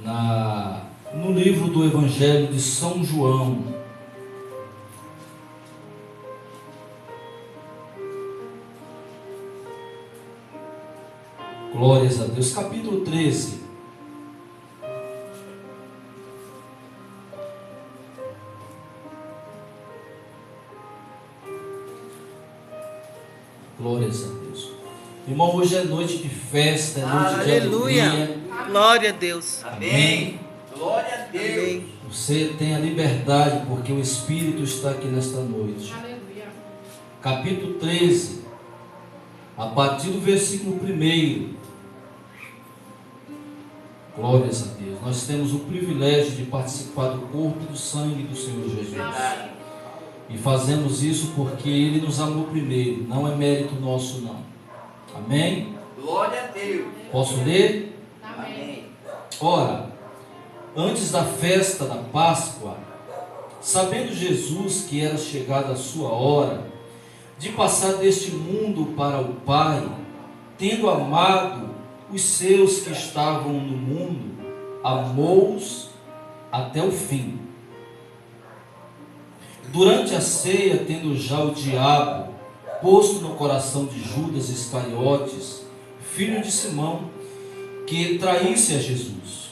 no livro do Evangelho de São João, glórias a Deus, capítulo 13. Glórias a Deus. Irmão, hoje é noite de festa, é noite de alegria. Glória a Deus. Amém. Glória a Deus. Amém. Você tem a liberdade, porque o Espírito está aqui nesta noite. Aleluia. Capítulo 13, a partir do versículo 1. Glórias a Deus. Nós temos o privilégio de participar do corpo e do sangue do Senhor Jesus. E fazemos isso porque Ele nos amou primeiro. Não é mérito nosso, não. Amém? Glória a Deus. Posso ler? Amém. Ora, antes da festa da Páscoa, sabendo Jesus que era chegada a sua hora de passar deste mundo para o Pai, tendo amado os seus que estavam no mundo, amou-os até o fim. Durante a ceia, tendo já o diabo posto no coração de Judas Iscariotes, filho de Simão, que traísse a Jesus,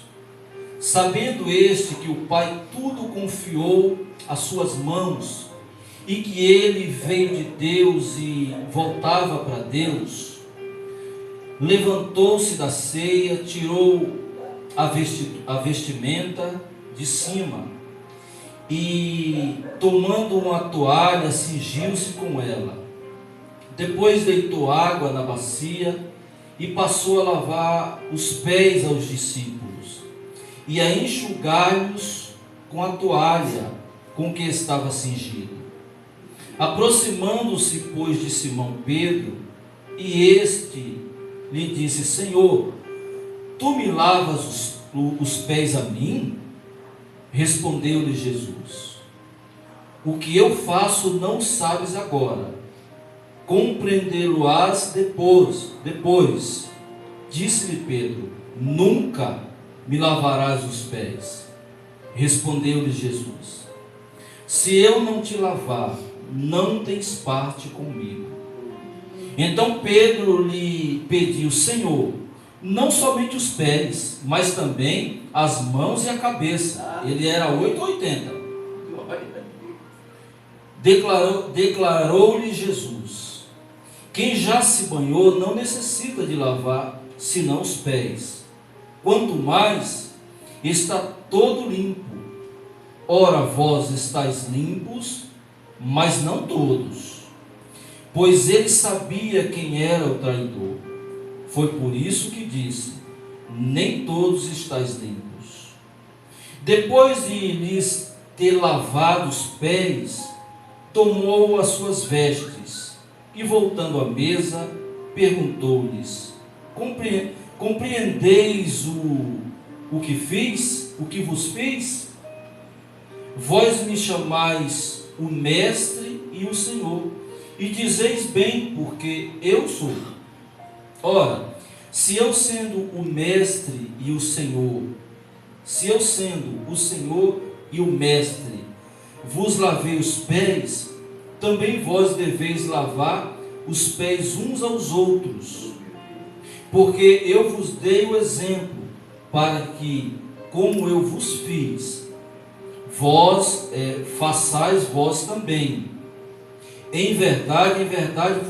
sabendo este que o Pai tudo confiou às suas mãos, e que ele veio de Deus e voltava para Deus, levantou-se da ceia, tirou a vestimenta de cima, e tomando uma toalha, cingiu-se com ela. Depois deitou água na bacia e passou a lavar os pés aos discípulos e a enxugar-los com a toalha com que estava cingido. Aproximando-se, pois, de Simão Pedro, e este lhe disse: Senhor, tu me lavas os pés a mim? Respondeu-lhe Jesus: o que eu faço não sabes agora, compreendê-lo-ás depois. Disse-lhe Pedro: nunca me lavarás os pés. Respondeu-lhe Jesus: se eu não te lavar, não tens parte comigo. Então Pedro lhe pediu: Senhor, não somente os pés, mas também as mãos e a cabeça. Ele era 880. Declarou-lhe Jesus: quem já se banhou não necessita de lavar senão os pés, quanto mais está todo limpo. Ora, vós estáis limpos, mas não todos. Pois ele sabia quem era o traidor. Foi por isso que disse: nem todos estáis limpos. Depois de lhes ter lavado os pés, tomou as suas vestes e, voltando à mesa, perguntou-lhes: compreendeis o que fiz, o que vos fiz? Vós me chamais o Mestre e o Senhor, e dizeis bem, porque eu sou. Ora, se eu sendo o Mestre e o Senhor, e o Mestre, vos lavei os pés, também vós deveis lavar os pés uns aos outros, porque eu vos dei o exemplo, para que, como eu vos fiz, vós façais vós também. Em verdade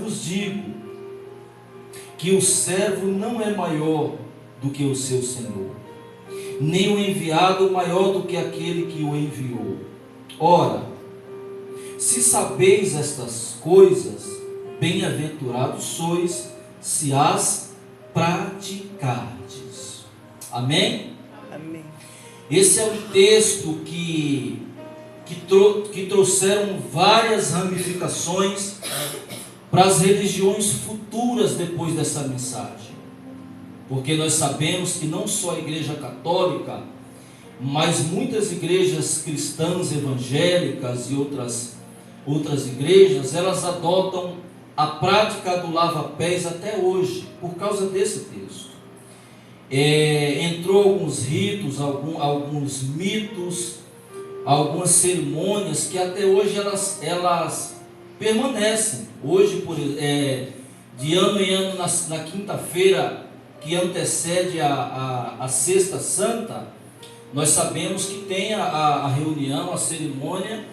vos digo, que o servo não é maior do que o seu senhor, nem o enviado maior do que aquele que o enviou. Ora, se sabeis estas coisas, bem-aventurados sois, se as praticardes. Amém? Amém. Esse é um texto que trouxeram várias ramificações para as religiões futuras depois dessa mensagem, porque nós sabemos que não só a Igreja Católica, mas muitas igrejas cristãs evangélicas e outras igrejas, elas adotam a prática do lava-pés até hoje, por causa desse texto. entrou alguns ritos, alguns mitos, algumas cerimônias que até hoje elas permanecem. Hoje, de ano em ano, na quinta-feira que antecede a Sexta Santa, nós sabemos que tem a reunião, a cerimônia,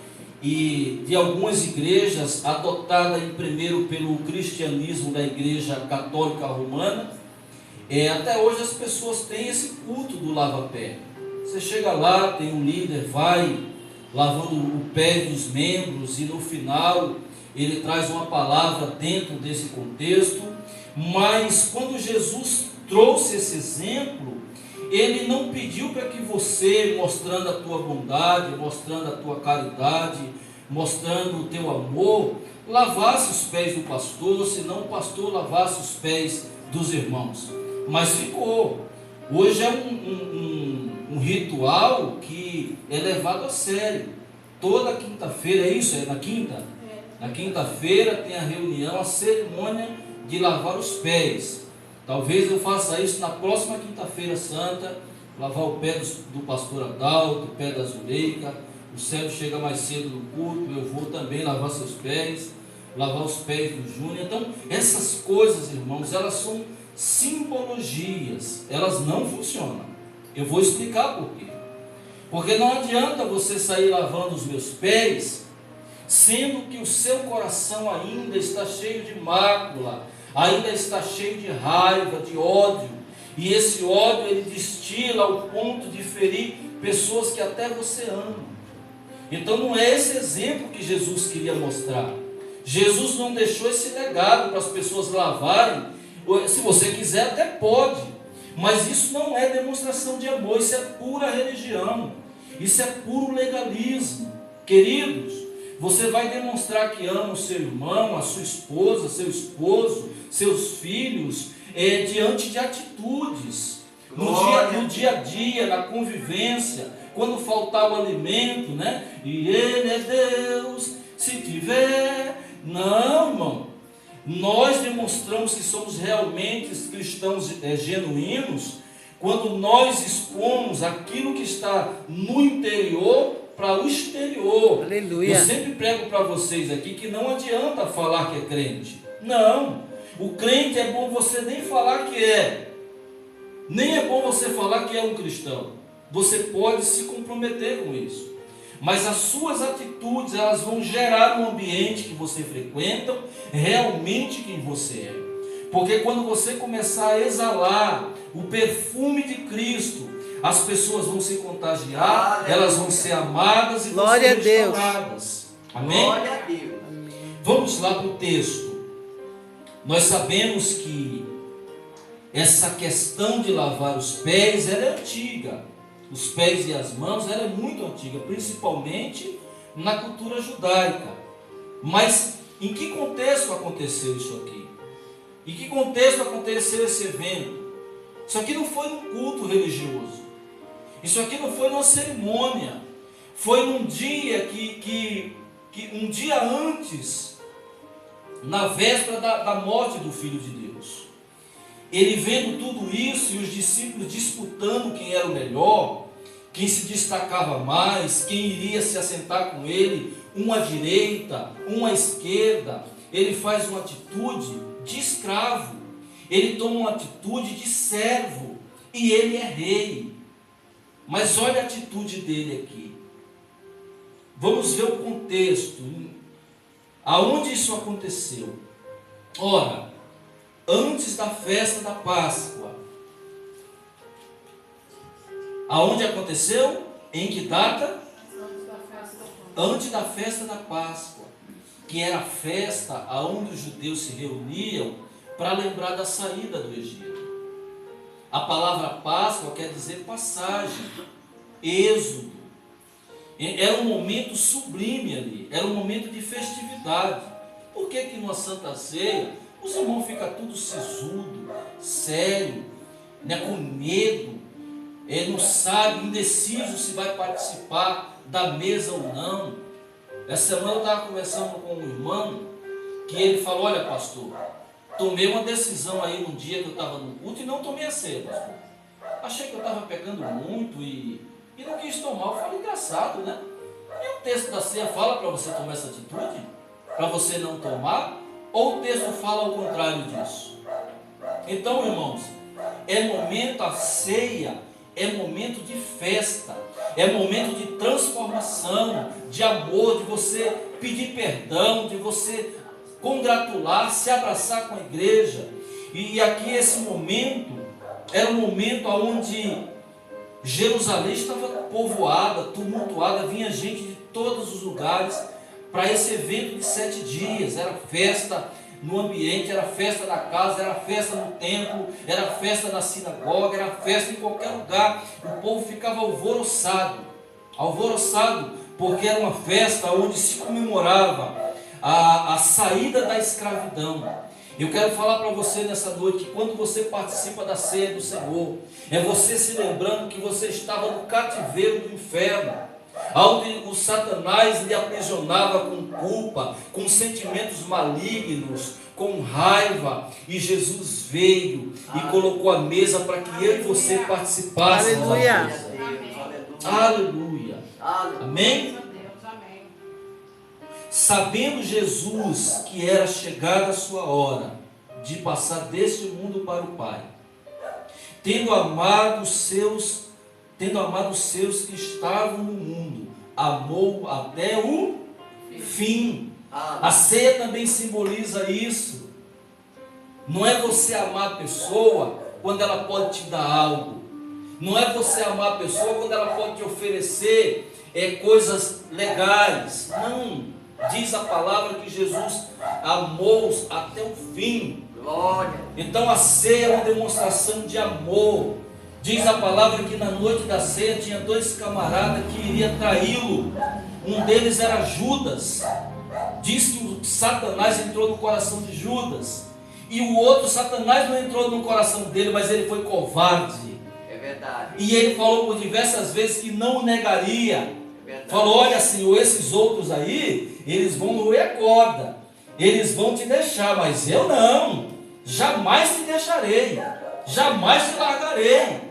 e de algumas igrejas, adotada primeiro pelo cristianismo da Igreja Católica Romana, até hoje as pessoas têm esse culto do lava-pé. Você chega lá, tem um líder, vai lavando o pé dos membros, e no final ele traz uma palavra dentro desse contexto. Mas quando Jesus trouxe esse exemplo, ele não pediu para que você, mostrando a tua bondade, mostrando a tua caridade, mostrando o teu amor, lavasse os pés do pastor, senão o pastor lavasse os pés dos irmãos. Mas ficou. Hoje é um ritual que é levado a sério. Toda quinta-feira, é isso? É na quinta? Na quinta-feira tem a reunião, a cerimônia de lavar os pés. Talvez eu faça isso na próxima quinta-feira santa, lavar o pé do pastor Adalto, o pé da Zuleika. O Sérgio chega mais cedo no culto, eu vou também lavar seus pés, lavar os pés do Júnior. Então, essas coisas, irmãos, elas são simbologias, elas não funcionam. Eu vou explicar por quê. Porque não adianta você sair lavando os meus pés, sendo que o seu coração ainda está cheio de mácula, ainda está cheio de raiva, de ódio, e esse ódio ele destila ao ponto de ferir pessoas que até você ama. Então não é esse exemplo que Jesus queria mostrar. Jesus não deixou esse legado para as pessoas lavarem. Se você quiser até pode, mas isso não é demonstração de amor, isso é pura religião, isso é puro legalismo. Queridos, você vai demonstrar que ama o seu irmão, a sua esposa, seu esposo, seus filhos, diante de atitudes, no dia a dia, na convivência, quando faltar o alimento, né? E Ele é Deus, se tiver. Não, irmão. Nós demonstramos que somos realmente cristãos genuínos quando nós expomos aquilo que está no interior para o exterior. Aleluia. Eu sempre prego para vocês aqui que não adianta falar que é crente. Não. O crente é bom você nem falar que é. Nem é bom você falar que é um cristão. Você pode se comprometer com isso. Mas as suas atitudes, elas vão gerar no ambiente que você frequenta realmente quem você é. Porque quando você começar a exalar o perfume de Cristo, as pessoas vão se contagiar, elas vão ser amadas e vão ser restauradas. Amém? Glória a Deus. Vamos lá para o texto. Nós sabemos que essa questão de lavar os pés, ela é antiga. Os pés e as mãos, ela é muito antiga, principalmente na cultura judaica. Mas em que contexto aconteceu isso aqui? Em que contexto aconteceu esse evento? Isso aqui não foi num culto religioso. Isso aqui não foi numa cerimônia. Foi num dia um dia antes, na véspera da morte do Filho de Deus. Ele vendo tudo isso e os discípulos disputando quem era o melhor, quem se destacava mais, quem iria se assentar com ele, um à direita, um à esquerda, ele faz uma atitude de escravo, ele toma uma atitude de servo, e ele é rei. Mas olha a atitude dele aqui. Vamos ver o contexto, aonde isso aconteceu. Ora, antes da festa da Páscoa. Aonde aconteceu? Em que data? Antes da festa da Páscoa, que era a festa onde os judeus se reuniam para lembrar da saída do Egito. A palavra Páscoa quer dizer passagem, êxodo. Era um momento sublime ali, era um momento de festividade. Por que numa Santa Ceia os irmãos ficam tudo sisudo, sério, né, com medo, não sabe, indeciso se vai participar da mesa ou não? Essa semana eu estava conversando com um irmão, que ele falou: olha, pastor, tomei uma decisão aí no dia que eu estava no culto e não tomei a ceia, pastor. achei que eu estava pecando muito e não quis tomar. Eu falei, engraçado, né? E o texto da ceia fala para você tomar essa atitude? Para você não tomar? Ou o texto fala ao contrário disso? Então, irmãos, é momento, a ceia é momento de festa, é momento de transformação, de amor, de você pedir perdão, de você congratular, se abraçar com a igreja. E aqui esse momento era um momento onde Jerusalém estava povoada, tumultuada, vinha gente de todos os lugares para esse evento de 7 dias. Era festa no ambiente, era festa na casa, era festa no templo, era festa na sinagoga, era festa em qualquer lugar. O povo ficava alvoroçado, porque era uma festa onde se comemorava a saída da escravidão. Eu quero falar para você nessa noite que quando você participa da ceia do Senhor, é você se lembrando que você estava no cativeiro do inferno, onde o Satanás lhe aprisionava com culpa, com sentimentos malignos, com raiva, e Jesus veio e colocou a mesa para que eu e você participassem. Aleluia. Aleluia. Amém? Sabendo Jesus que era chegada a sua hora de passar deste mundo para o Pai, tendo amado os seus que estavam no mundo, amou até o fim. A ceia também simboliza isso. Não é você amar a pessoa quando ela pode te dar algo. Não é você amar a pessoa quando ela pode te oferecer coisas legais. Não. Diz a palavra que Jesus amou-os até o fim. Glória. Então a ceia é uma demonstração de amor. Diz a palavra que na noite da ceia tinha 2 camaradas que iriam traí-lo. Um deles era Judas. Diz que o Satanás entrou no coração de Judas. E o outro, Satanás não entrou no coração dele, mas ele foi covarde. É verdade. E ele falou por diversas vezes que não o negaria. Verdade. Falou, olha Senhor, esses outros aí, eles vão roer a corda, eles vão te deixar, mas eu não, jamais te deixarei, jamais te largarei,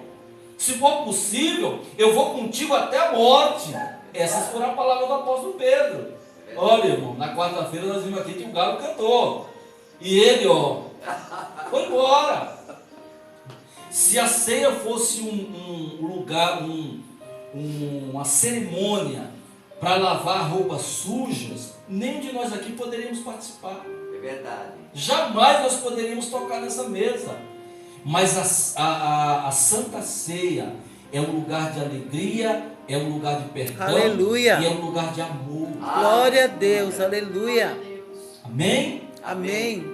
se for possível, eu vou contigo até a morte. Essas foram a palavra do apóstolo Pedro. Olha, irmão, na quarta-feira nós vimos aqui que o galo cantou, e ele, foi embora. Se a ceia fosse um lugar, uma cerimônia para lavar roupas sujas, nenhum de nós aqui poderíamos participar. É verdade. Jamais nós poderíamos tocar nessa mesa. Mas a Santa Ceia é um lugar de alegria, é um lugar de perdão. Aleluia. E é um lugar de amor. Glória a Deus, aleluia. Amém? Amém.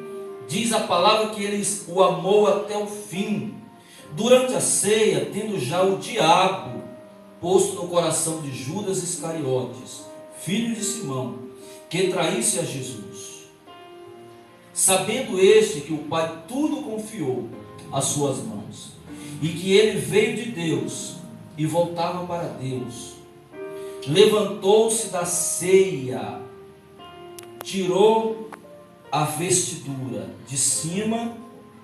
Diz a palavra que eles o amou até o fim. Durante a ceia, tendo já o diabo posto no coração de Judas Iscariotes, filho de Simão, que traísse a Jesus, sabendo este que o Pai tudo confiou às suas mãos, e que ele veio de Deus e voltava para Deus, levantou-se da ceia, tirou a vestidura de cima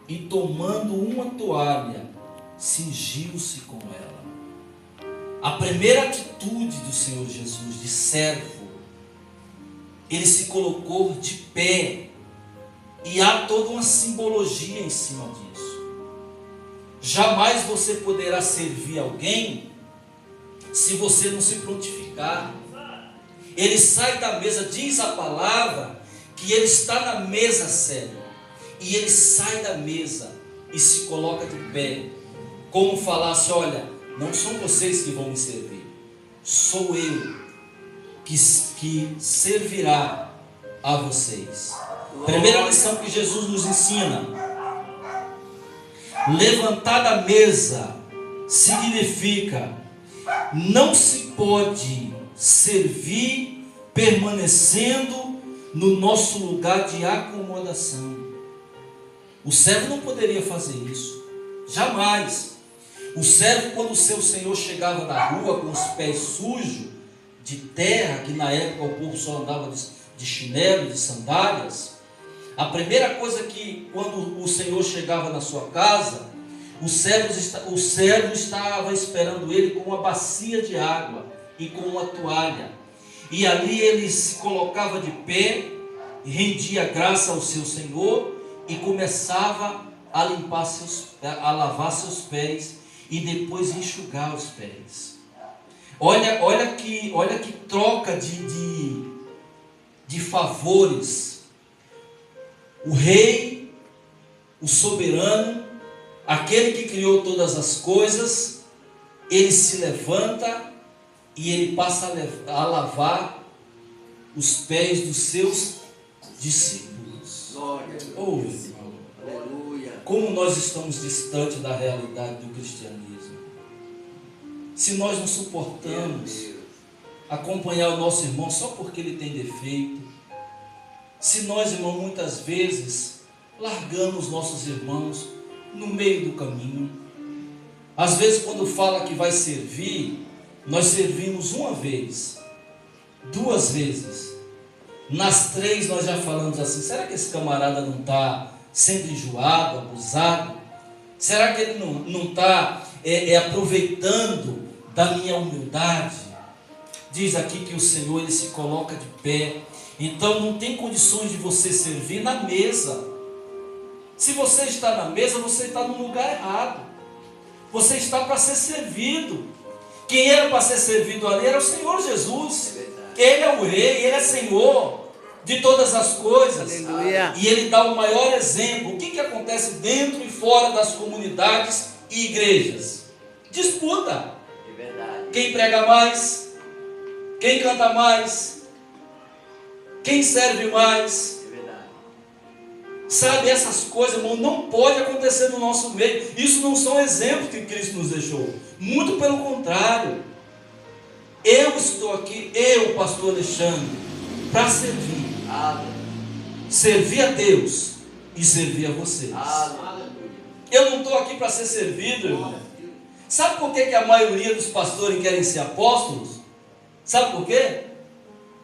e, tomando uma toalha, cingiu-se com ela. A primeira atitude do Senhor Jesus, de servo, ele se colocou de pé, e há toda uma simbologia em cima disso. Jamais você poderá servir alguém se você não se prontificar. Ele sai da mesa, diz a palavra que ele está na mesa sério, e ele sai da mesa e se coloca de pé, como falasse, olha, não são vocês que vão me servir, sou eu que servirá a vocês. Primeira lição que Jesus nos ensina: levantar da mesa significa não se pode servir permanecendo no nosso lugar de acomodação. O servo não poderia fazer isso, jamais. O servo, quando o seu senhor chegava da rua com os pés sujos de terra, que na época o povo só andava de chinelo, de sandálias, a primeira coisa que, quando o senhor chegava na sua casa, O servo estava esperando ele com uma bacia de água e com uma toalha. E ali ele se colocava de pé, rendia graça ao seu Senhor e começava a lavar seus pés e depois enxugar os pés. Olha que troca de favores. O rei, o soberano, aquele que criou todas as coisas, ele se levanta e ele passa a lavar os pés dos seus discípulos. Glória a Deus. Oh, irmão, Aleluia. como nós estamos distantes da realidade do cristianismo. Se nós não suportamos acompanhar o nosso irmão só porque ele tem defeito, se nós, irmão, muitas vezes largamos nossos irmãos no meio do caminho. Às vezes, quando fala que vai servir, nós servimos uma vez, 2 vezes, nas 3 nós já falamos assim: será que esse camarada não está sendo enjoado, abusado? Será que ele não está aproveitando da minha humildade? Diz aqui que o Senhor, ele se coloca de pé. Então não tem condições de você servir na mesa. Se você está na mesa, você está no lugar errado. Você está para ser servido. Quem era para ser servido ali era o Senhor Jesus. Ele é o rei, ele é Senhor de todas as coisas. Aleluia. E ele dá o maior exemplo. O que acontece dentro e fora das comunidades e igrejas? Disputa. É verdade. Quem prega mais? Quem canta mais? Quem serve mais? É verdade. Sabe, essas coisas, irmão, não pode acontecer no nosso meio. Isso não são exemplos que Cristo nos deixou. Muito pelo contrário. Eu estou aqui, eu, pastor Alexandre, para servir. Aleluia. Servir a Deus e servir a vocês. Aleluia. Eu não estou aqui para ser servido, irmão. Sabe por que a maioria dos pastores querem ser apóstolos? Sabe por quê?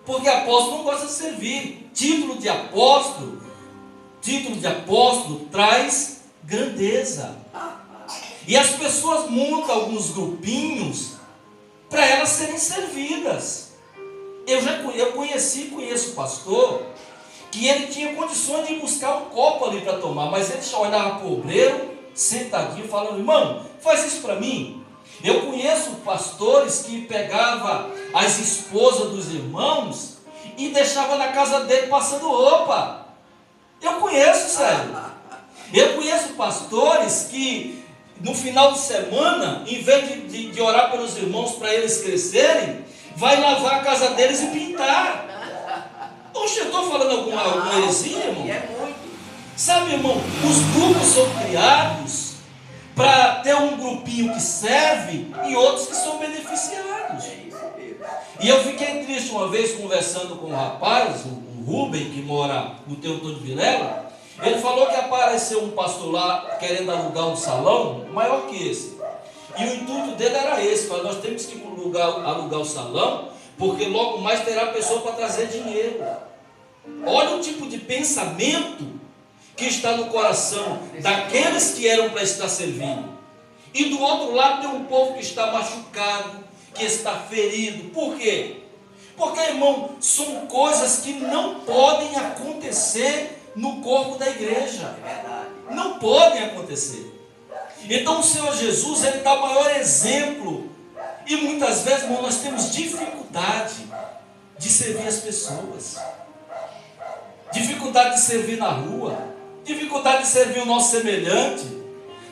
Porque apóstolo não gosta de servir. Título de apóstolo traz grandeza. E as pessoas montam alguns grupinhos para elas serem servidas. Eu conheço pastor que ele tinha condições de buscar um copo ali para tomar, mas ele só olhava para o obreiro, sentadinho, falando: irmão, faz isso para mim. Eu conheço pastores que pegavam as esposas dos irmãos e deixava na casa dele passando roupa. Eu conheço, sério. Eu conheço pastores que no final de semana, em vez de orar pelos irmãos para eles crescerem, vai lavar a casa deles e pintar. Oxe, eu estou falando alguma heresia, irmão? E é muito. Sabe, irmão, os grupos são criados para ter um grupinho que serve e outros que são beneficiados. É isso mesmo. E eu fiquei triste uma vez conversando com um rapaz, o Rubem, que mora no Teotônio de Vilela. Ele falou que apareceu um pastor lá querendo alugar um salão maior que esse. E o intuito dele era esse: falou, nós temos que alugar o salão, porque logo mais terá pessoa para trazer dinheiro. Olha o tipo de pensamento que está no coração daqueles que eram para estar servindo. E do outro lado tem um povo que está machucado, que está ferido. Por quê? Porque, irmão, são coisas que não podem acontecer no corpo da igreja. É verdade. Não podem acontecer. Então o Senhor Jesus, ele dá o maior exemplo. E muitas vezes, irmão, nós temos dificuldade de servir as pessoas. Dificuldade de servir na rua. Dificuldade de servir o nosso semelhante.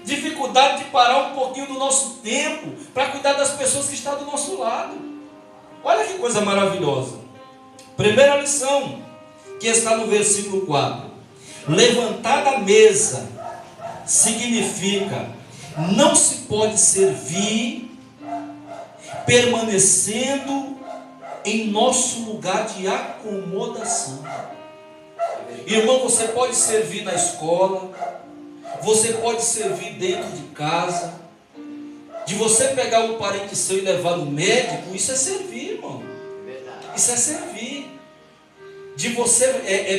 Dificuldade de parar um pouquinho do nosso tempo para cuidar das pessoas que estão do nosso lado. Olha que coisa maravilhosa. Primeira lição, que está no versículo 4. Levantar da mesa significa: não se pode servir permanecendo em nosso lugar de acomodação. Irmão, você pode servir na escola, você pode servir dentro de casa, de você pegar um parente seu e levar no médico, isso é servir, irmão. É verdade. Isso é servir. De você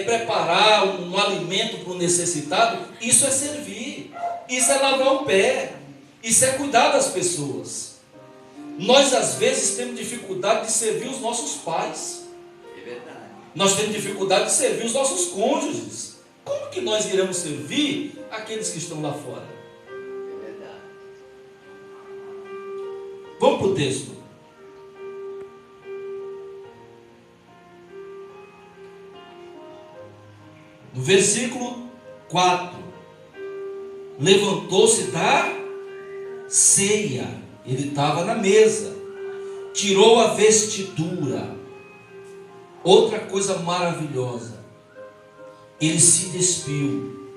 preparar um alimento para o necessitado, isso é servir. Isso é lavar o pé. Isso é cuidar das pessoas. Nós às vezes temos dificuldade de servir os nossos pais. É verdade. Nós temos dificuldade de servir os nossos cônjuges. Como que nós iremos servir aqueles que estão lá fora? É verdade. Vamos para o texto. No versículo 4. Levantou-se da ceia. Ele estava na mesa. Tirou a vestidura. Outra coisa maravilhosa. Ele se despiu.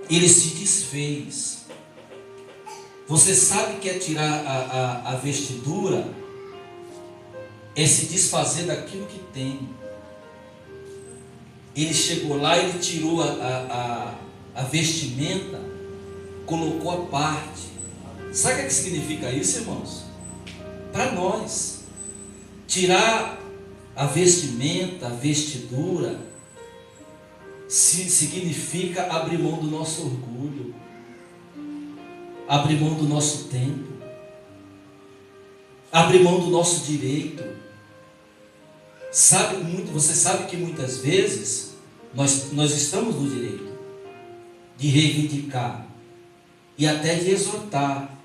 Ele se desfez. Você sabe que é tirar a vestidura? É se desfazer daquilo que tem. Ele chegou lá, ele tirou a vestimenta, colocou a parte. Sabe o que significa isso, irmãos? Para nós, tirar a vestimenta, a vestidura, significa abrir mão do nosso orgulho, abrir mão do nosso tempo, abrir mão do nosso direito. Você sabe que muitas vezes nós estamos no direito de reivindicar e até de exortar,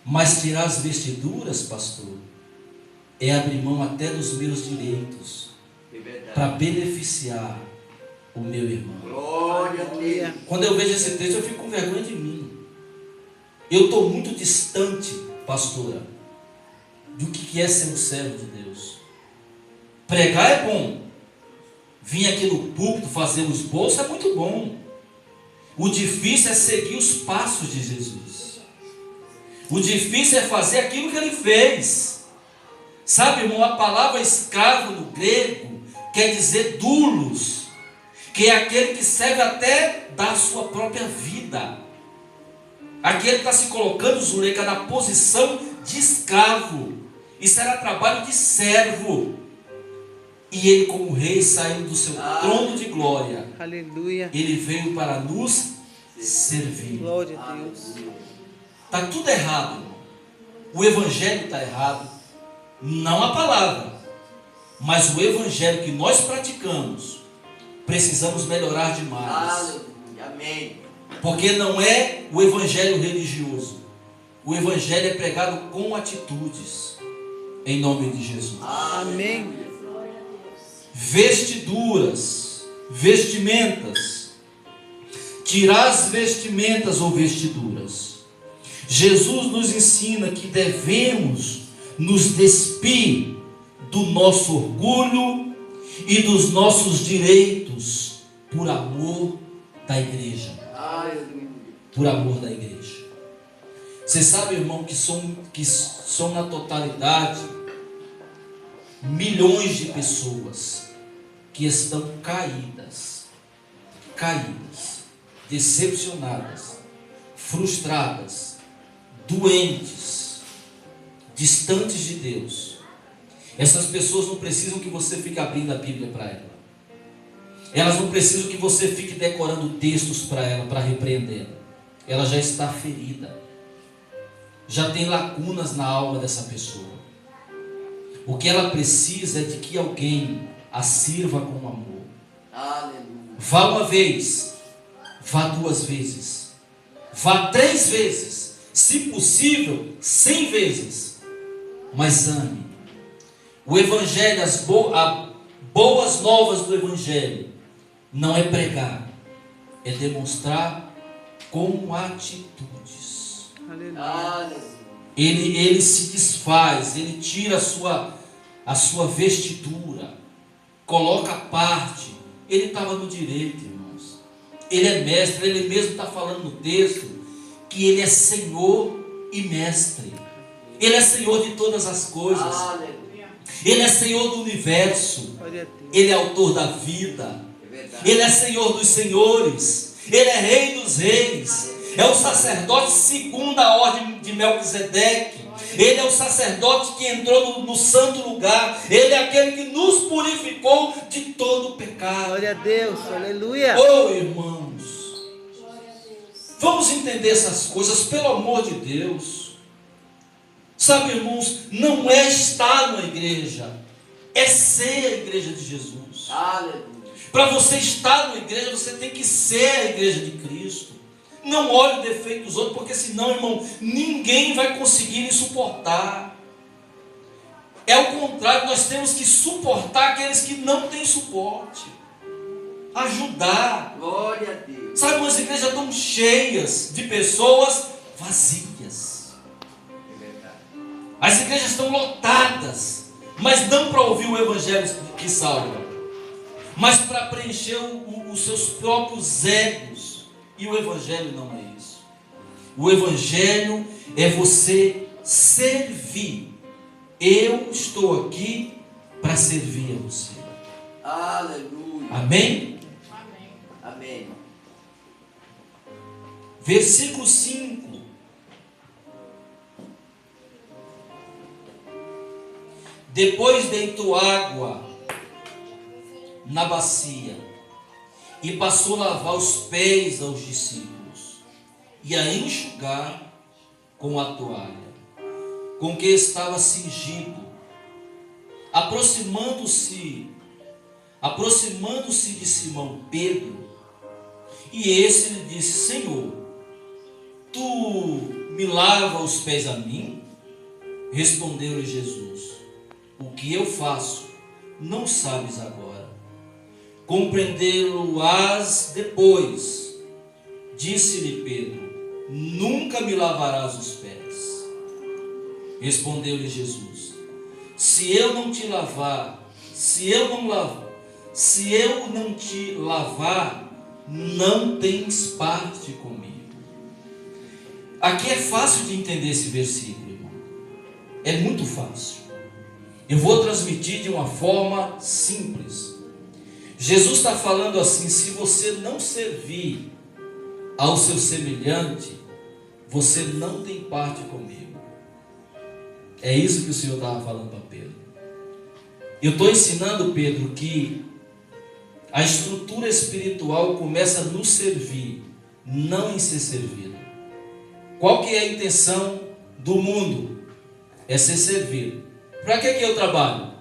mas tirar as vestiduras, pastor, é abrir mão até dos meus direitos para beneficiar o meu irmão. Glória a Deus. Quando eu vejo esse texto, eu fico com vergonha de mim. Eu estou muito distante, pastora, do que é ser um servo de Deus. Pregar é bom. Vir aqui no púlpito fazer o esboço é muito bom. O difícil é seguir os passos de Jesus. O difícil é fazer aquilo que ele fez. Sabe, irmão, a palavra escravo no grego quer dizer doulos, que é aquele que serve até dar a sua própria vida. Aquele que está se colocando, Zuleika, na posição de escravo. Isso era trabalho de servo. E ele, como rei, saiu do seu trono de glória. Aleluia. Ele veio para nos servir. Glória a Deus. Está tudo errado, irmão. O evangelho está errado. Não a palavra, mas o evangelho que nós praticamos, precisamos melhorar demais. Aleluia. Amém. Porque não é o evangelho religioso. O evangelho é pregado com atitudes. Em nome de Jesus. Amém. Vestiduras, vestimentas. Tirar as vestimentas ou vestiduras. Jesus nos ensina que devemos nos despir do nosso orgulho e dos nossos direitos por amor da igreja. Aleluia. Por amor da igreja. Você sabe, irmão, que são na totalidade milhões de pessoas que estão caídas, decepcionadas, frustradas, doentes, distantes de Deus. Essas pessoas não precisam que você fique abrindo a Bíblia para ela. Elas não precisam que você fique decorando textos para ela, para repreender. Ela já está ferida. Já tem lacunas na alma dessa pessoa. O que ela precisa é de que alguém a sirva com amor. Aleluia. Vá uma vez, vá 2 vezes, vá 3 vezes, se possível 100 vezes, mas ame. O evangelho, as boas novas do evangelho não é pregar, é demonstrar com atitudes. Aleluia. Ele se desfaz, ele tira a sua vestidura, coloca a parte. Ele estava no direito, irmãos. Ele é mestre, ele mesmo está falando no texto que ele é Senhor e mestre. Ele é Senhor de todas as coisas. Aleluia. Ele é Senhor do universo. Glória a Deus. Ele é autor da vida. É verdade. Ele é Senhor dos senhores. Ele é Rei dos reis. É o sacerdote segundo a ordem de Melquisedeque. Ele é o sacerdote que entrou no santo lugar. Ele é aquele que nos purificou de todo o pecado. Glória a Deus. Aleluia. Oh, irmãos, Vamos entender essas coisas, pelo amor de Deus. Sabe, irmãos, não é estar na igreja, é ser a igreja de Jesus. Aleluia. Para você estar na igreja, você tem que ser a igreja de Cristo. Não olhe o defeito dos outros, porque senão, irmão, ninguém vai conseguir lhe suportar. É o contrário, nós temos que suportar aqueles que não têm suporte. Ajudar. Glória a Deus. Sabe, as igrejas estão cheias de pessoas vazias. É verdade. As igrejas estão lotadas, mas não para ouvir o evangelho que salva, mas para preencher os seus próprios egos. E o evangelho não é isso. O evangelho é você servir. Eu estou aqui para servir a você. Aleluia. Amém? Amém. Versículo 5. Depois deitou água na bacia e passou a lavar os pés aos discípulos e a enxugar com a toalha com que estava cingido. Aproximando-se de Simão Pedro, e esse lhe disse: Senhor, tu me lava os pés a mim? Respondeu-lhe Jesus: o que eu faço não sabes agora, compreendê-lo-ás depois. Disse-lhe Pedro: nunca me lavarás os pés. Respondeu-lhe Jesus: se eu não te lavar, não tens parte comigo. Aqui é fácil de entender esse versículo, irmão. É muito fácil. Eu vou transmitir de uma forma simples. Jesus está falando assim: se você não servir ao seu semelhante, você não tem parte comigo. É isso que o Senhor estava falando para Pedro. Eu estou ensinando, Pedro, que a estrutura espiritual começa no servir, não em ser servido. Qual que é a intenção do mundo? É ser servido. Para que eu trabalho?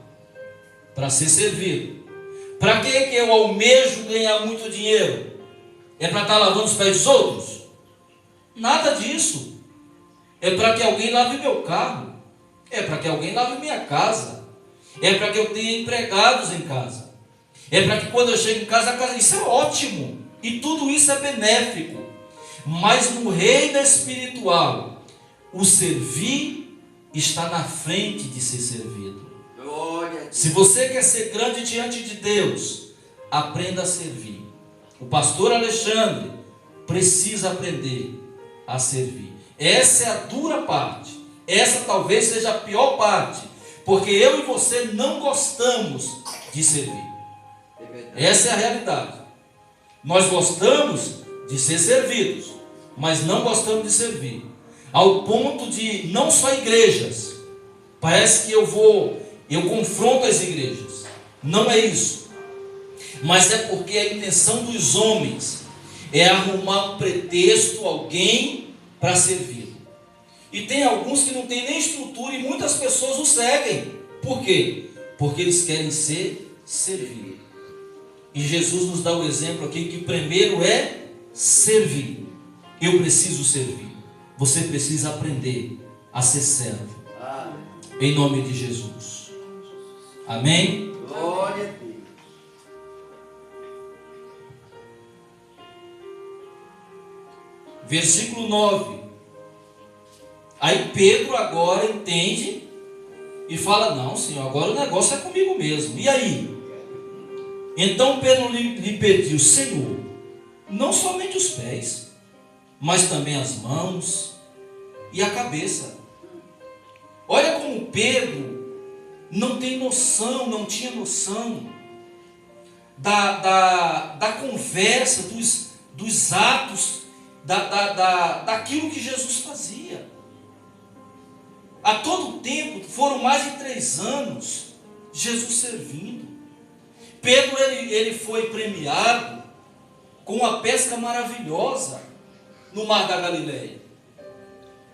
Para ser servido. Para que eu almejo ganhar muito dinheiro? É para estar lavando os pés dos outros? Nada disso. É para que alguém lave meu carro. É para que alguém lave minha casa. É para que eu tenha empregados em casa. É para que quando eu chego em casa, isso é ótimo. E tudo isso é benéfico. Mas no reino espiritual, o servir está na frente de ser servido. Glória a Deus. Se você quer ser grande diante de Deus, aprenda a servir. O pastor Alexandre precisa aprender a servir. Essa é a dura parte. Essa talvez seja a pior parte, porque eu e você não gostamos de servir. Essa é a realidade. Nós gostamos de ser servidos, mas não gostamos de servir. Ao ponto de, não só igrejas, parece que eu confronto as igrejas. Não é isso. Mas é porque a intenção dos homens é arrumar um pretexto, alguém para servir. E tem alguns que não têm nem estrutura e muitas pessoas o seguem. Por quê? Porque eles querem ser servidos. E Jesus nos dá o exemplo aqui que primeiro é servir. Eu preciso servir. Você precisa aprender a ser servo. Em nome de Jesus. Amém? Glória a Deus. Versículo 9. Aí Pedro agora entende e fala: não, Senhor, agora o negócio é comigo mesmo. E aí? Então Pedro lhe pediu: Senhor, não somente os pés, mas também as mãos e a cabeça. Olha como Pedro não tem noção, não tinha noção da conversa, dos atos, daquilo que Jesus fazia. A todo tempo, foram mais de 3 anos, Jesus servindo. Pedro ele foi premiado com uma pesca maravilhosa. no mar da Galileia.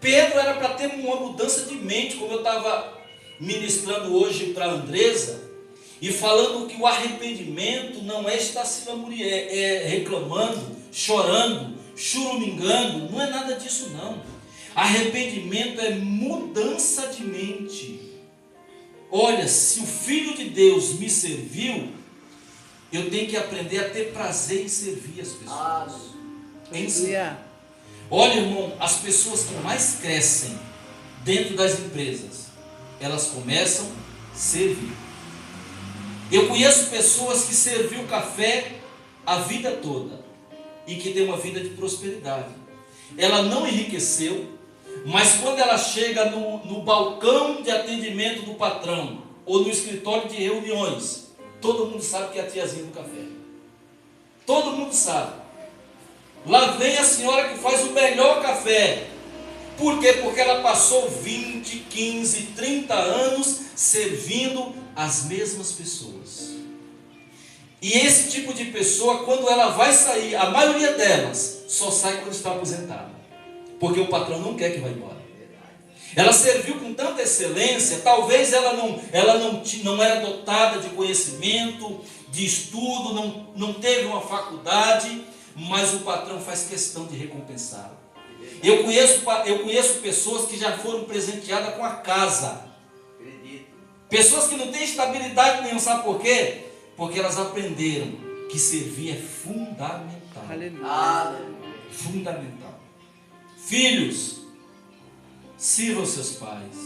Pedro era para ter uma mudança de mente, como eu estava ministrando hoje para a Andresa, e falando que o arrependimento não é estar se reclamando, chorando, churumingando, não é nada disso não. Arrependimento é mudança de mente. Olha, se o Filho de Deus me serviu, eu tenho que aprender a ter prazer em servir as pessoas. Em servir. Aleluia. Olha, irmão, as pessoas que mais crescem dentro das empresas, elas começam a servir. Eu conheço pessoas que serviu café a vida toda e que tem uma vida de prosperidade. Ela não enriqueceu, mas quando ela chega no balcão de atendimento do patrão ou no escritório de reuniões, todo mundo sabe que é a tiazinha do café. Todo mundo sabe. Lá vem a senhora que faz o melhor café. Por quê? Porque ela passou 20, 15, 30 anos servindo as mesmas pessoas. E esse tipo de pessoa, quando ela vai sair, a maioria delas só sai quando está aposentada, porque o patrão não quer que vá embora. Ela serviu com tanta excelência, talvez ela não era dotada de conhecimento, de estudo, não teve uma faculdade, mas o patrão faz questão de recompensá-la. Eu conheço pessoas que já foram presenteadas com a casa. Pessoas que não têm estabilidade nenhuma, sabe por quê? Porque elas aprenderam que servir é fundamental. Aleluia. Fundamental. Filhos, sirvam os seus pais.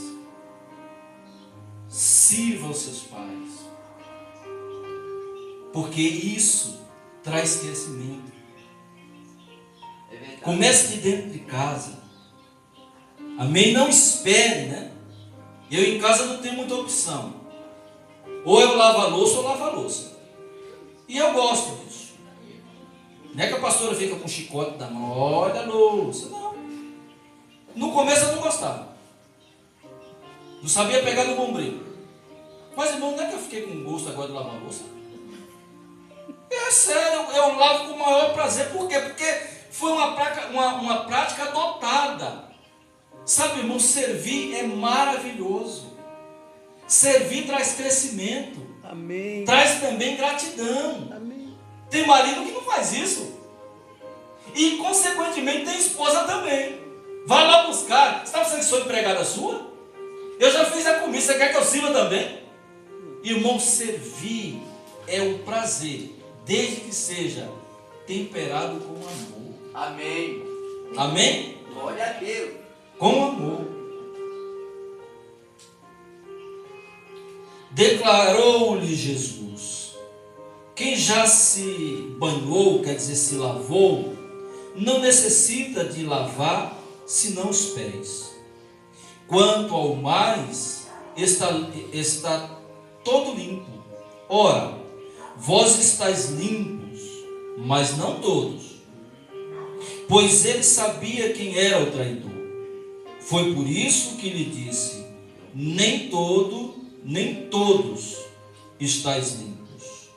Sirvam os seus pais. Porque isso traz crescimento. Comece de dentro de casa. Amém? Não espere, né? Eu em casa não tenho muita opção. Ou eu lavo a louça ou lavo a louça. E eu gosto disso. Não é que a pastora fica com o chicote da mão, olha a louça. Não. No começo eu não gostava. Não sabia pegar no bombril. Mas, irmão, não é que eu fiquei com gosto agora de lavar a louça? É sério, eu lavo com o maior prazer. Por quê? Porque foi uma prática adotada. Sabe, irmão, servir é maravilhoso. Servir traz crescimento. Amém. Traz também gratidão. Amém. Tem marido que não faz isso. E, consequentemente, tem esposa também. Vai lá buscar. Você está pensando que sou empregada sua? Eu já fiz a comida, você quer que eu sirva também? Irmão, servir é um prazer, desde que seja temperado com amor. Amém. Amém? Glória a Deus. Com amor. Declarou-lhe Jesus: quem já se banhou, quer dizer, se lavou, não necessita de lavar senão os pés. Quanto ao mais, está todo limpo. Ora, vós estáis limpos, mas não todos. Pois ele sabia quem era o traidor. Foi por isso que lhe disse: nem todos estáis limpos.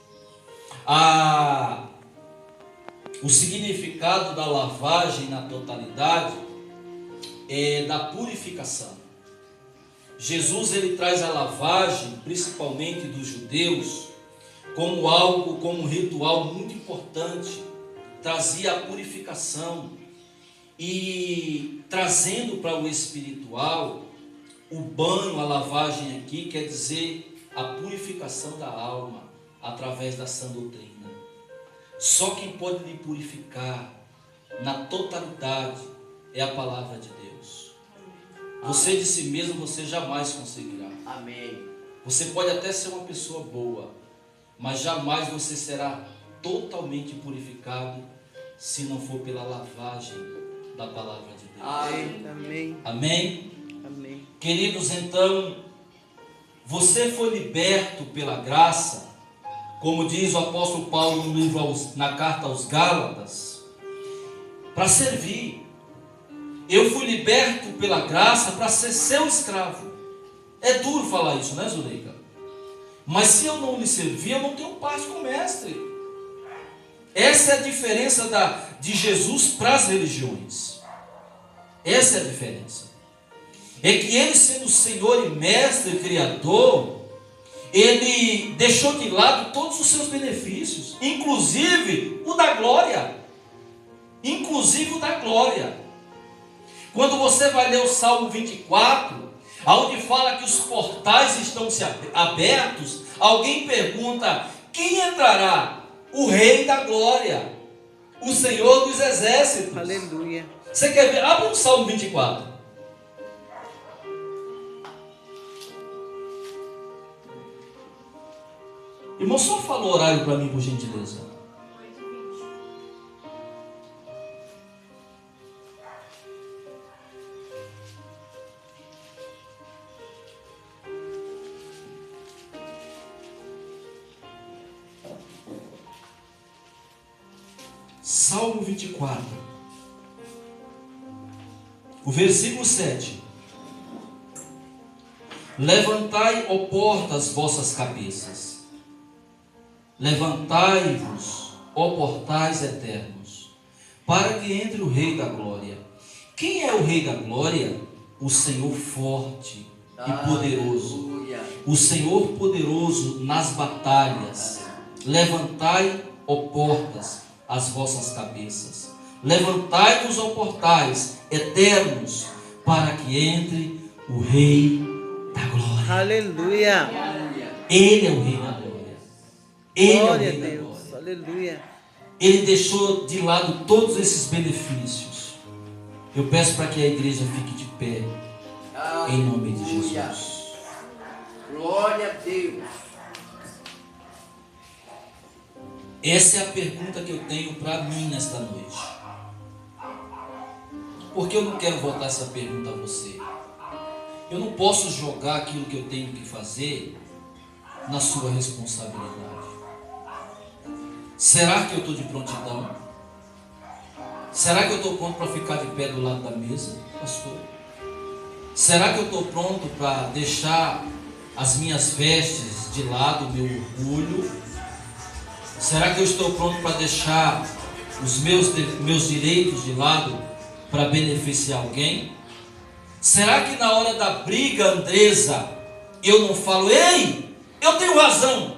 O significado da lavagem na totalidade é da purificação. Jesus, ele traz a lavagem, principalmente dos judeus, como algo, como um ritual muito importante. Trazia a purificação e trazendo para o espiritual, o banho, a lavagem aqui quer dizer a purificação da alma através da sã doutrina. Só quem pode lhe purificar na totalidade é a palavra de Deus. Você de si mesmo você jamais conseguirá. Amém. Você pode até ser uma pessoa boa, mas jamais você será totalmente purificado se não for pela lavagem da palavra de Deus. Amém. Amém. Amém? Amém. Queridos, então, você foi liberto pela graça, como diz o apóstolo Paulo no livro, na carta aos Gálatas, para servir. Eu fui liberto pela graça para ser seu escravo. É duro falar isso, né, Zuleika? Mas se eu não lhe servir, eu não tenho parte com o mestre. Essa é a diferença de Jesus para as religiões. Essa é a diferença. É que ele, sendo Senhor e Mestre, Criador, ele deixou de lado todos os seus benefícios, inclusive o da glória. Inclusive o da glória. Quando você vai ler o Salmo 24, onde fala que os portais estão abertos, alguém pergunta: quem entrará? O Rei da Glória, o Senhor dos Exércitos. Aleluia. Você quer ver? Abre o Salmo 24. Irmão, só fala o horário para mim, por gentileza. Salmo 24, o versículo 7. Levantai, ó portas, vossas cabeças. Levantai-vos, ó portais eternos, para que entre o Rei da Glória. Quem é o Rei da Glória? O Senhor forte e poderoso. Aleluia. O Senhor poderoso nas batalhas. Levantai, ó portas, as vossas cabeças. Levantai-vos, ó portais eternos, para que entre o Rei da Glória. Aleluia. Ele é o Rei da Glória. Ele Glória é a o Rei da Deus. Glória. Aleluia. Ele deixou de lado todos esses benefícios. Eu peço para que a igreja fique de pé, em nome de Aleluia. Jesus. Glória a Deus. Essa é a pergunta que eu tenho para mim nesta noite. Porque eu não quero voltar essa pergunta a você. Eu não posso jogar aquilo que eu tenho que fazer na sua responsabilidade. Será que eu estou de prontidão? Será que eu estou pronto para ficar de pé do lado da mesa, pastor? Será que eu estou pronto para deixar as minhas vestes de lado, o meu orgulho? Será que eu estou pronto para deixar os meus direitos de lado para beneficiar alguém? Será que na hora da briga, Andresa, eu não falo: ei, eu tenho razão?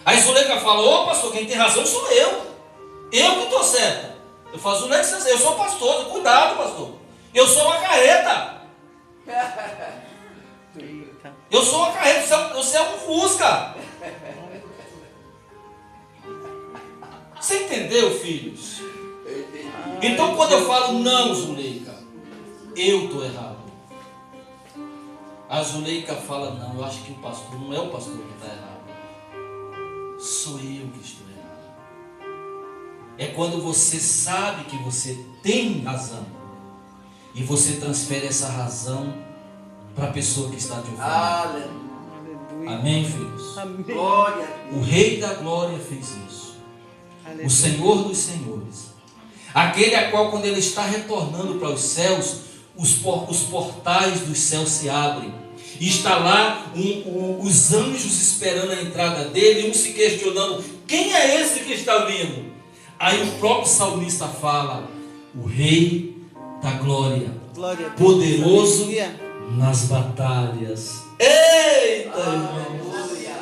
Aí Zuleika fala: ô pastor, quem tem razão sou eu. Eu que estou certa. Eu falo: Zuleika, eu sou pastor, cuidado, pastor. Eu sou uma carreta. Eu sou uma carreta, você é um Fusca. Você entendeu, filhos? Então quando eu falo: não, Zuleika, eu estou errado, a Zuleika fala: não, eu acho que o pastor não é o pastor que está errado, sou eu que estou errado. É quando você sabe que você tem razão e você transfere essa razão para a pessoa que está te ouvindo. Aleluia. Amém, filhos? Amém. Glória a Deus. O Rei da Glória fez isso. Aleluia. O Senhor dos Senhores, aquele a qual, quando ele está retornando para os céus, os portais dos céus se abrem, e está lá os anjos esperando a entrada dele, um se questionando: quem é esse que está vindo? Aí o próprio salmista fala: o Rei da Glória, Glória a Deus. poderoso Aleluia. nas batalhas. Eita, irmão! Aleluia.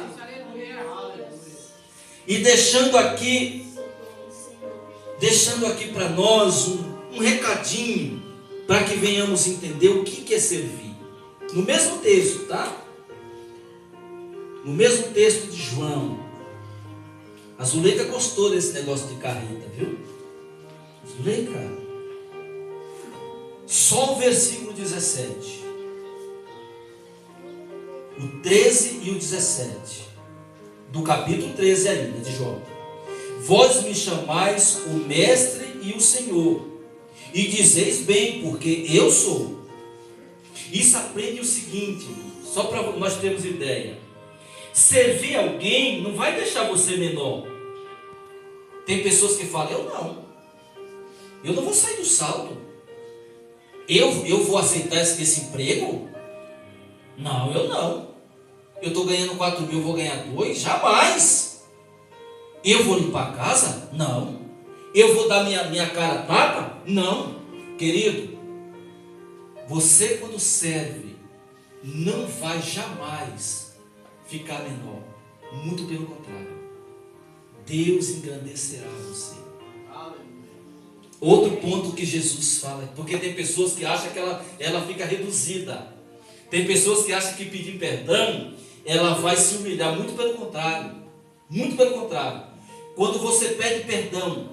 E deixando aqui para nós um recadinho, para que venhamos entender o que é servir. No mesmo texto, tá? No mesmo texto de João. A Zuleika gostou desse negócio de carreta, viu? Zuleika, só o versículo 17, o 13 e o 17, do capítulo 13 ainda, de João. Vós me chamais o Mestre e o Senhor, e dizeis bem, porque eu sou. Isso aprende o seguinte, só para nós termos ideia: servir alguém não vai deixar você menor. Tem pessoas que falam: eu não vou sair do salto, eu vou aceitar esse emprego? Não, eu não. Eu estou ganhando 4 mil, vou ganhar 2? Jamais. Eu vou limpar a casa? Não. Eu vou dar minha cara a tapa? Não. Querido, você quando serve, não vai jamais ficar menor. Muito pelo contrário. Deus engrandecerá você. Outro ponto que Jesus fala, porque tem pessoas que acham que ela fica reduzida. Tem pessoas que acham que pedir perdão, ela vai se humilhar. Muito pelo contrário. Muito pelo contrário. Quando você pede perdão,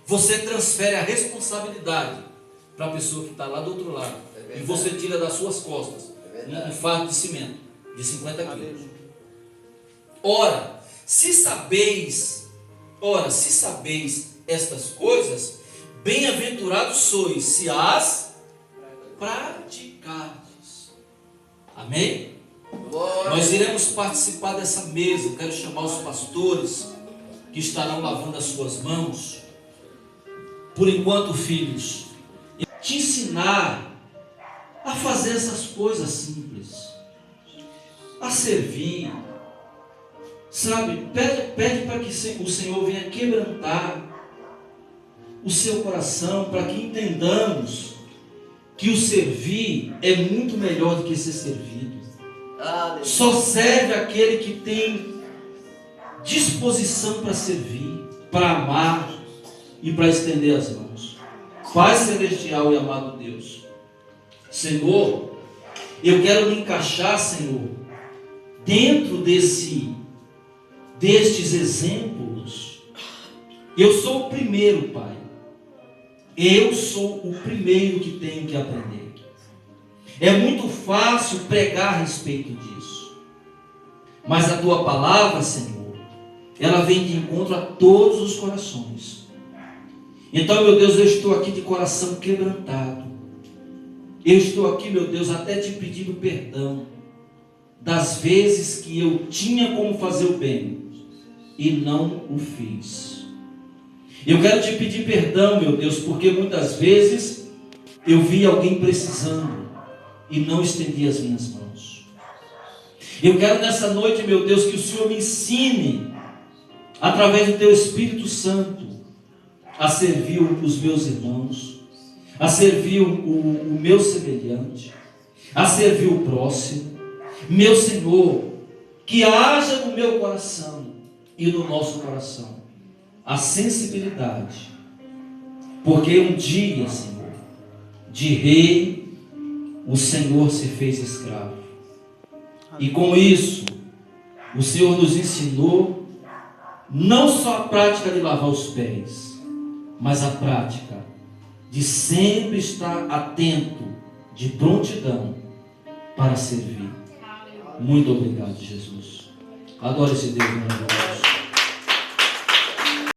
você transfere a responsabilidade para a pessoa que está lá do outro lado. E você tira das suas costas um fardo de cimento de 50 quilos. Ora, se sabeis estas coisas, bem-aventurados sois, se as praticardes. Amém? Nós iremos participar dessa mesa. Eu quero chamar os pastores que estarão lavando as suas mãos. Por enquanto, filhos, te ensinar a fazer essas coisas simples, a servir, sabe? Pede para que o Senhor venha quebrantar o seu coração, para que entendamos que o servir é muito melhor do que ser servido. Só serve aquele que tem disposição para servir, para amar e para estender as mãos. Pai celestial e amado Deus, Senhor, eu quero me encaixar, Senhor, dentro destes exemplos. Eu sou o primeiro, Pai. Eu sou o primeiro que tenho que aprender. É muito fácil pregar a respeito disso, mas a Tua palavra, Senhor, ela vem de encontro a todos os corações. Então, meu Deus, eu estou aqui de coração quebrantado. Eu estou aqui, meu Deus, até te pedindo perdão das vezes que eu tinha como fazer o bem e não o fiz. Eu quero te pedir perdão, meu Deus, porque muitas vezes eu vi alguém precisando e não estendi as minhas mãos. Eu quero nessa noite, meu Deus, que o Senhor me ensine, através do Teu Espírito Santo, a servir os meus irmãos, a servir o meu semelhante, a servir o próximo. Meu Senhor, que haja no meu coração e no nosso coração a sensibilidade, porque um dia, Senhor, de rei, o Senhor se fez escravo, e com isso, o Senhor nos ensinou não só a prática de lavar os pés, mas a prática de sempre estar atento, de prontidão para servir. Muito obrigado, Jesus. Adore esse Deus, meu irmão.